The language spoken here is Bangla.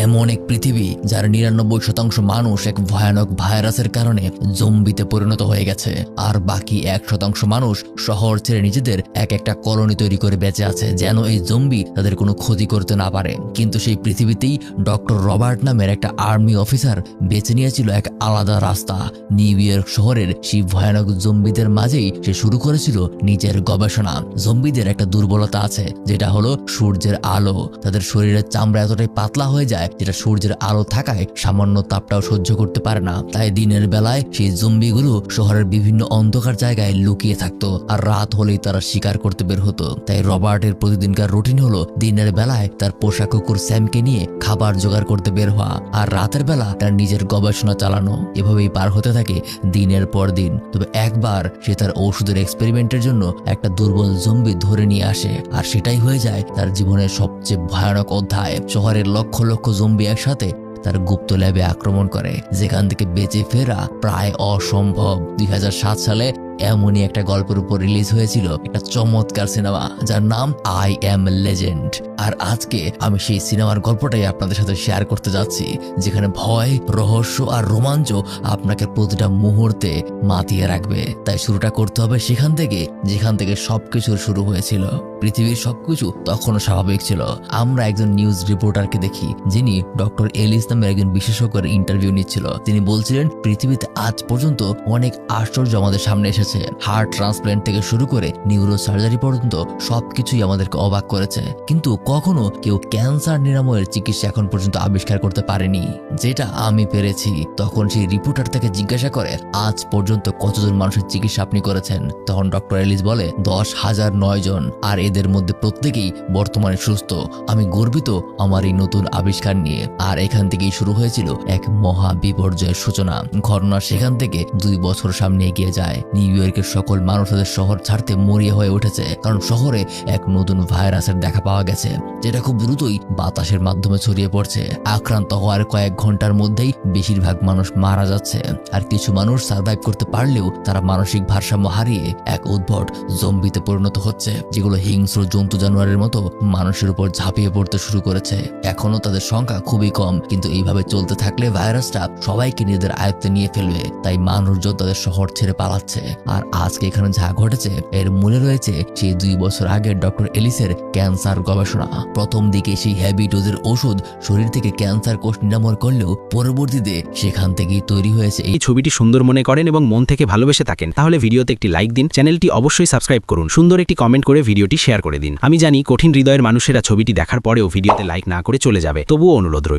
এমন এক পৃথিবী যার ৯৯% মানুষ এক ভয়ানক ভাইরাসের কারণে জম্বিতে পরিণত হয়ে গেছে, আর বাকি ১% মানুষ শহর ছেড়ে নিজেদের একটা কলোনি তৈরি করে বেঁচে আছে যেন এই জম্বি তাদের কোনো ক্ষতি করতে না পারে। কিন্তু সেই পৃথিবীতেই ডক্টর রবার্ট নামের একটা আর্মি অফিসার বেছে নিয়েছিল এক আলাদা রাস্তা। নিউ ইয়র্ক শহরের সেই ভয়ানক জম্বিদের মাঝেই সে শুরু করেছিল নিজের গবেষণা। জম্বিদের একটা দুর্বলতা আছে, যেটা হলো সূর্যের আলো। তাদের শরীরের চামড়া এতটাই পাতলা হয়ে যায় যেটা সূর্যের আলো থাকায় সামান্য তাপটাও সহ্য করতে পারে না। তাই দিনের বেলায় সেই জম্বিগুলো শহরের বিভিন্ন অন্ধকার জায়গায় লুকিয়ে থাকতো, আর রাত হলেই তারা শিকার করতে বের হতো। তাই রবার্টের প্রতিদিনকার রুটিন হলো দিনের বেলায় তার পোষা কুকুর স্যামকে নিয়ে খাবার জোগাড় করতে বের হওয়া, আর রাতের বেলা তার নিজের গবেষণা চালানো। এভাবেই পার হতে থাকে দিনের পর দিন। তবে একবার সে তার ওষুধের এক্সপেরিমেন্টের জন্য একটা দুর্বল জম্বি ধরে নিয়ে আসে, আর সেটাই হয়ে যায় তার জীবনের সবচেয়ে ভয়ানক অধ্যায়। শহরের লক্ষ লক্ষ জম্বি একসাথে তার গুপ্ত ল্যাবে আক্রমণ করে, যেখান থেকে বেঁচে ফেরা প্রায় অসম্ভব। ২০০৭ সালে এমনই একটা গল্পের উপর রিলিজ হয়েছিল একটা চমৎকার সিনেমা যার নাম আই অ্যাম লেজেন্ড। আর আজকে আমি সেই সিনেমার গল্পটাই আপনাদের সাথে শেয়ার করতে যাচ্ছি, যেখানে ভয়, রহস্য আর রোমাঞ্চ আপনাকে প্রতিটা মুহূর্তে মাতিয়ে রাখবে। তাই শুরুটা করতে হবে সেখান থেকে যেখান থেকে সবকিছুর শুরু হয়েছিল। পৃথিবীর সবকিছু তখনও স্বাভাবিক ছিল। আমরা একজন নিউজ রিপোর্টারকে দেখি, যিনি ডক্টর এলিস নামের একজন বিশেষজ্ঞের ইন্টারভিউ নিচ্ছিল। তিনি বলছিলেন, পৃথিবীতে আজ পর্যন্ত অনেক আশ্চর্য আমাদের সামনে এসেছে। হার্ট ট্রান্সপ্ল্যান্ট থেকে শুরু করে নিউরো সার্জারি পর্যন্ত সবকিছুই আমাদেরকে অবাক করেছে, কিন্তু কখনো কেউ ক্যান্সার নিরাময়ের চিকিৎসা এখন পর্যন্ত আবিষ্কার করতে পারেনি যেটা আমি পেরেছি। তখন সেই রিপোর্টার থেকে জিজ্ঞাসা করে, আজ পর্যন্ত কতজন মানুষের চিকিৎসা আপনি করেছেন? তখন ডক্টর এলিস বলে, ১০,০০৯ জন, আর এদের মধ্যে প্রত্যেকেই বর্তমানে সুস্থ। আমি গর্বিত আমার এই নতুন আবিষ্কার নিয়ে। আর এখান থেকেই শুরু হয়েছিল এক মহা বিপর্যয়ের সূচনা। ঘটনা সেখান থেকে ২ বছর সামনে এগিয়ে যায়। নিউ ইয়র্কের সকল মানুষ তাদের শহর ছাড়তে মরিয়া হয়ে উঠেছে, কারণ শহরে এক নতুন ভাইরাসের দেখা পাওয়া গেছে, যেটা খুব দ্রুতই বাতাসের মাধ্যমে ছড়িয়ে পড়ছে। আক্রান্ত হওয়ার কয়েক ঘন্টার মধ্যেই বেশিরভাগ মানুষ মারা যাচ্ছে, আর কিছু মানুষ সার্ভাইভ করতে পারলেও তারা মানসিক ভারসাম্য হারিয়ে এক উদ্ভট জম্বিতে পরিণত হচ্ছে, যেগুলো হিংস্র জন্তু জানোয়ারের মতো মানুষের উপর ঝাঁপিয়ে পড়তে শুরু করেছে। এখনো তাদের সংখ্যা খুবই কম, কিন্তু এইভাবে চলতে থাকলে ভাইরাসটা সবাইকে নিজেদের আয়ত্তে নিয়ে ফেলবে। তাই মানুষজন তাদের শহর ছেড়ে পালাচ্ছে। আর আজকে এখানে যা ঘটেছে এর মূলে রয়েছে সেই ২ বছর আগের ডক্টর এলিসের ক্যান্সার গবেষণা। প্রথম দিকে সেই হেভি ডোজের ওষুধ শরীর থেকে ক্যান্সার কোষ নিরাময় করলেও পরবর্তীতে সেখান থেকেই তৈরি হয়েছে এই ছবিটি সুন্দর মনে করেন এবং মন থেকে ভালোবেসে থাকেন, তাহলে ভিডিওতে একটি লাইক দিন, চ্যানেলটি অবশ্যই সাবস্ক্রাইব করুন, সুন্দর একটি কমেন্ট করে ভিডিওটি শেয়ার করে দিন। আমি জানি কঠিন হৃদয়ের মানুষেরা ছবিটি দেখার পরেও ভিডিওতে লাইক না করে চলে যাবে, তবুও অনুরোধ রইল।